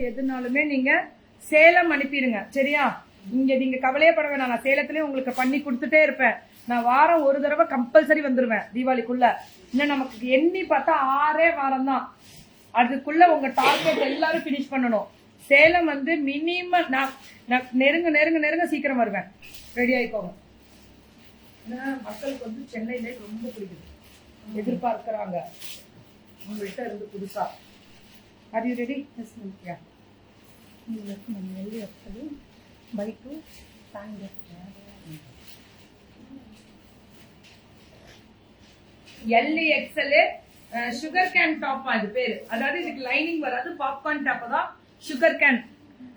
எதுனாலுமே நீங்க சேலம் அனுப்பிடுங்க சரியா. இங்க நீங்க கவலையே பட வேணாம், நான் சேலத்திலேயே உங்களுக்கு பண்ணி கொடுத்துட்டே இருப்பேன். நான் வாரம் ஒரு தடவை கம்பல்சரி வந்துருவேன் தீபாவளிக்குள்ள. இன்னும் நமக்கு எண்ணி பார்த்தா 6 வாரம் தான். அதுக்குள்ள உங்க டார்கெட் எல்லாரும் பினிஷ் பண்ணணும். சேலம் வந்து மினிமம் நான் நெருங்க நெருங்க நெருங்க சீக்கிரம் வருவேன். ரெடி ஆயிக்கோங்க. மக்களுக்கு வந்து சென்னையில ரொம்ப பிடிக்குது, எதிர்பார்க்கிறாங்க உங்கள்கிட்ட இருந்து புதுசா. R you ready? Yes ma'am. Yeah by 2 LXL sugar cane top. அது பேரு, அதாவது இதுக்கு லைனிங் வராது, பாப்கார்ன் டாப் தான் சுகர் கேன்.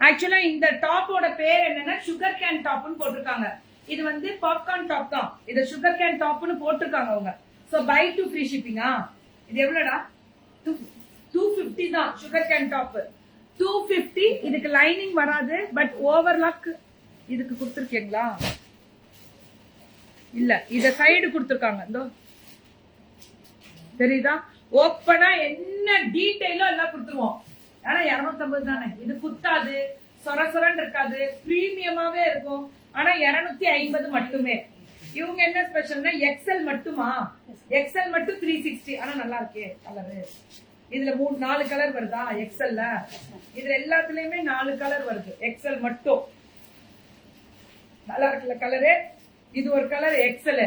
ஆக்சுவலா இந்த டாப்போட பேர் என்னன்னா சுகர் கேன் டாப்னு போட்டிருக்காங்க. இது வந்து பாப்கார்ன் டாப் தான், இது சுகர் கேன் டாப்னு போட்டிருக்காங்க அவங்க. சோ பை 2 ஃப்ரீ ஷிப்பிங்கா? இது எவ்வளவுடா? 250 தான் சுகர் கேன் டாப். 250. இதுக்கு லைனிங் வராது, பட் ஓவர்லாக் இதுக்கு கொடுத்துருக்கீங்களா? இல்ல, இத சைடு கொடுத்துருக்காங்க. இதோ தெரியுதா? ஓப்பனா என்ன டீடைலோ எல்லாம் கொடுத்துருவோம். ஆனா 250 தானே, இது குத்தாது, சொர சொரன்னு இருக்காது, பிரீமியமாவே இருக்கும். ஆனா 250 மட்டுமே. இவங்க என்ன ஸ்பெஷல்னா எக்ஸல் மட்டுமா? எக்ஸல் மட்டும் 360. ஆனா நல்லா இருக்கே கலரு. இதுல 4 கலர் வருதா எக்ஸல்ல? இதுல எல்லாத்துலயுமே 4 கலர் வருது. எக்ஸல் மட்டும் நல்லா இருக்குல்ல கலரு. இது ஒரு கலர் எக்ஸல்.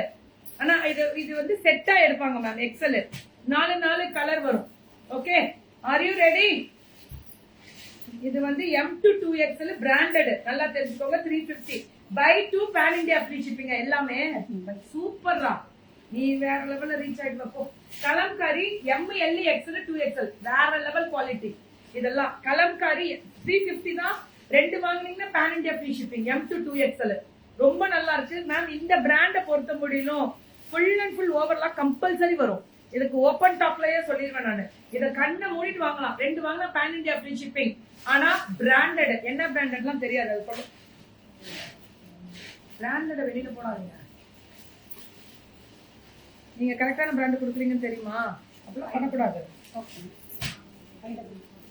ஆனா இது வந்து செட்டா எடுப்பாங்க மேம். எக்ஸல் 4 கலர் வரும். Okay, R you ready? இது வந்து M to 2XL பிராண்டட், நல்லா தெரிஞ்சுக்கோங்க. 350 by 2 pan India free shipping. எல்லாமே சூப்பர் தான். நீ வேற லெவல்ல ரீச் ஆயிட்டு போ. கலம்காரி ML XL 2XL வேற லெவல் குவாலிட்டி. இதெல்லாம் கலம்காரி 350 தான். 2 வாங்குனீங்கன்னா pan India free shipping. M to 2XL ரொம்ப நல்லா இருக்கு மேம். இந்த பிராண்ட பொறுத்த முடியும் full and full overlock compulsory வரும். இதுக்கு ஓபன் டாப்லயே சொல்லிடுவேன் நானு. இத கண்ணை மூடிட்டு வாங்கலாம். 2 வாங்கினா pan India ஃப்ரீ ஷிப்பிங். ஆனா பிராண்டட் என்ன பிராண்டட்லாம் தெரியாது. அது சொல்ல பிராண்டட வெளியில போடாதீங்க. நீங்க கரெக்டான பிராண்ட் கொடுக்குறீங்கன்னு தெரியுமா? அப்படிலாம் பண்ணக்கூடாது.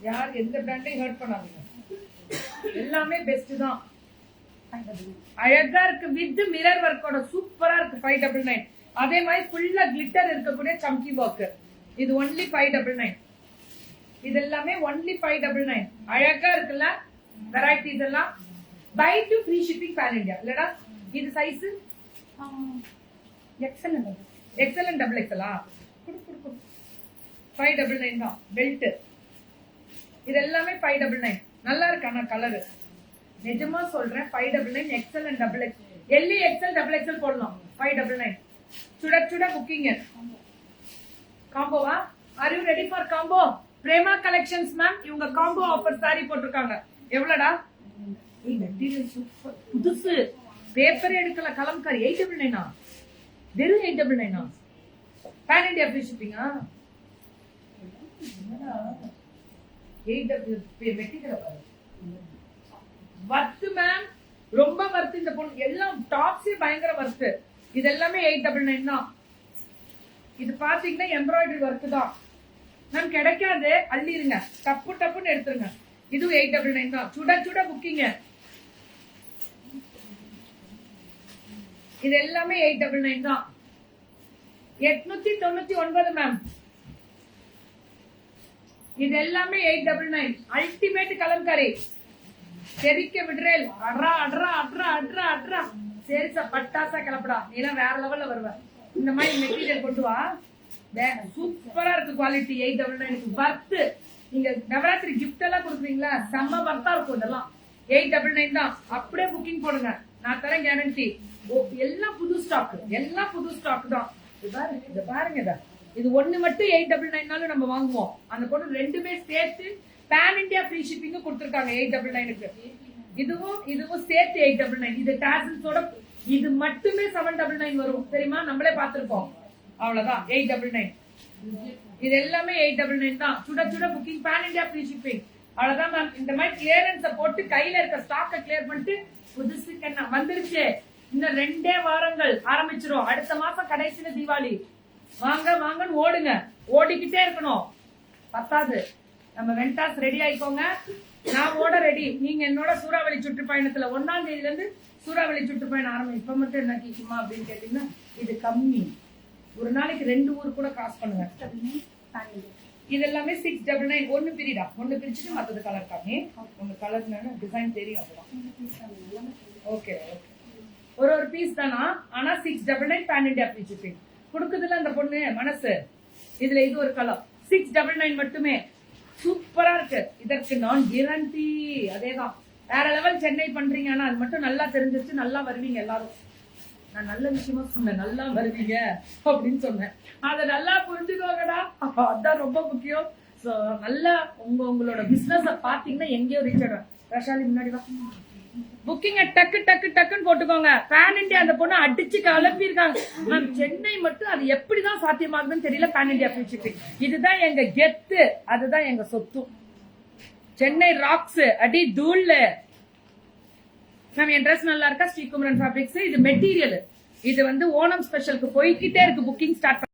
யார் எந்த பிராண்டையும் ஹர்ட் பண்ணாதீங்க. எல்லாமே பெஸ்ட் தான். அழகா இருக்கு வித் மிரர் ஒர்க்கோட சூப்பரா இருக்கு. 599. அதே மாதிரி ஃபுல்லா கிளிட்டர் இருக்கக்கூடிய சம்கி ஒர்க். இது ஒன்லி 599. இது எல்லாமே ஒன்லி 599. அழகா இருக்குல்ல வெரைட்டிஸ் எல்லாம். Buy 2 free shipping pan India. இல்லடா இது size XL and double XL. 599 தான் பெல்ட். இது எல்லாமே 599. நல்லா இருக்கு ஆனா கலர். நிஜமா சொல்றேன் 599 XL and double XL. LE XL double XL போடலாம். 599. சுட சுட புக்கிங். காம்போவா? Are you ready for combo? Prema collections ma'am இவங்க காம்போ ஆஃபர் சாரி போட்டிருக்காங்க. எவ்வளவுடா? மெட்டீரியல் சூப்பர் புதுசு. பேப்பர் எடுக்கல. கலம்காரி 899. வெறும் 899. pan India ஃப்ரீ ஷிப்பிங்கா? 8 மெட்டீரியல் வர்த் மேம், ரொம்ப வர்த். இந்த பொண்ணு எல்லாம் டாப்ஸே பயங்கர வர்த். இது எல்லாமே 899 தான். இது பாத்தீங்கன்னா எம்ப்ராய்டரி ஒர்க் தான் மேம். கிடைக்காது, அள்ளிருங்க, டப்பு டப்புன்னு எடுத்துருங்க. இதுவும் 899 தான். சுட சுட புக்கிங்க. இது எல்லாமே 899 தான். 899 மேம். இது எல்லாமே 899. அல்டிமேட் கலம்காரி. தெரிக்க விடுறேன். அட்ரா அட்ரா அட்ரா அட்ரா அட்ரா. சரி சார், பட்டாசா கிளப்படா. நீ எல்லாம் வேற லெவல்ல வருவ. இந்த மாதிரி மெட்டீரியல் கொண்டு வா. சூப்பரா இருக்கு குவாலிட்டி. 899 வர்த். நீங்க நவராத்திரி கிஃப்ட் எல்லாம் கொடுக்குறீங்களா, செம்ம வர்த்தா இருக்கும். இதெல்லாம் 899 தான். அப்படியே புக்கிங் போடுங்க, நான் தரேன் கேரண்டி. எல்லாம் புது ஸ்டாக், எல்லாம் புது ஸ்டாக் தான். இது பாருங்க, இது ஒண்ணு மட்டும் 899 நம்ம வாங்குவோம். அந்த பொண்ணு ரெண்டுமே சேர்த்து pan India ஃப்ரீ ஷிப்பிங் கொடுத்திருக்காங்க 899க்கு. இதுவும் சேர்த்து 899. இது டாசல்ஸோட இது மட்டுமே 799 வரும் தெரியுமா? நம்மளே பார்த்திருக்கோம். அவ்வளவுதான் 899. இது எல்லாமே 899 தான். சுட சுட booking pan India free shipping. அவ்வளவுதான் மேம். இந்த மாதிரி கிளியரன்ஸ் போட்டு கையில இருக்க ஸ்டாக்க கிளியர் பண்ணிட்டு புதுசு கண்ணா வந்துருச்சு. இன்னும் 2 வாரங்கள் ஆரம்பிச்சிரும். அடுத்த மாசம் கடைசியில தீபாவளி. வாங்க வாங்கன்னு ஓடுங்க, ஓடிக்கிட்டே இருக்கணும். பத்தாது. நம்ம வெண்டாஸ் ரெடி ஆயிக்கோங்க. நான் ஓட ரெடி. நீங்க என்னோட சூறாவளி சுற்றுப்பயணத்துல 1ஆம் தேதியில இருந்து சூறாவளி சுற்றுப்பயணம் ஆரம்பம். இப்ப மட்டும் என்ன கேக்குமா அப்படின்னு கேட்டீங்கன்னா இது கம்மி. ஒரு நாளைக்கு 2 ஊர் கூட கிராஸ் பண்ணுவேன். இது எல்லாமே 699. ஒன்னு பிரிடா, ஒன்னு பிரிச்சுட்டு மத்தது கலர் காமி. உங்க கலர் டிசைன் தெரியும் அப்பதான். Okay okay. ஒரு பீஸ் தானா, ஆனா 699 பேன் இண்டியா ஃப்ரீ ஷிப்பிங் கொடுக்குதுல அந்த பொண்ணு மனசு. இதுல இது ஒரு கலர் 699 மட்டுமே. சூப்பரா இருக்கு. இதற்கு நான் கேரண்டி. அதேதான் வேற லெவல். சென்னை பண்றீங்க, ஆனா அது மட்டும் நல்லா தெரிஞ்சிருச்சு. நல்லா வருவீங்க எல்லாரும். நான் நல்ல விஷயமா சொன்னேன், நல்லா வருவீங்க அப்படின்னு சொன்னேன். அத நல்லா புரிஞ்சுக்கோங்கடா, அதான் ரொம்ப முக்கியம். சோ நல்லா உங்களோட பிசினஸ் பாத்தீங்கன்னா எங்கேயோ ரீச் ஆகும். ரஷாலி முன்னாடி தான் புக்கிங்க டக்கு டக்கு டக்குன்னு போட்டுக்கோங்க. பேன் இண்டியா அந்த பொண்ணு அடிச்சு கிளப்பிருக்காங்க. மேம் சென்னை மட்டும் அது எப்படிதான் சாத்தியமாகுதுன்னு தெரியல. பேன் இண்டியா ஃப்ரீ ஷிப்பிங் இதுதான் எங்க கெத்து, அதுதான் எங்க சொத்து. சென்னை ராக்ஸ் அடி தூள். மேம் என் ட்ரெஸ் நல்லா இருக்கா? ஸ்ரீகுமரன் ஃபேப்ரிக்ஸ். இது மெட்டீரியல். இது வந்து ஓணம் ஸ்பெஷலுக்கு போய்கிட்டே இருக்கு. Booking start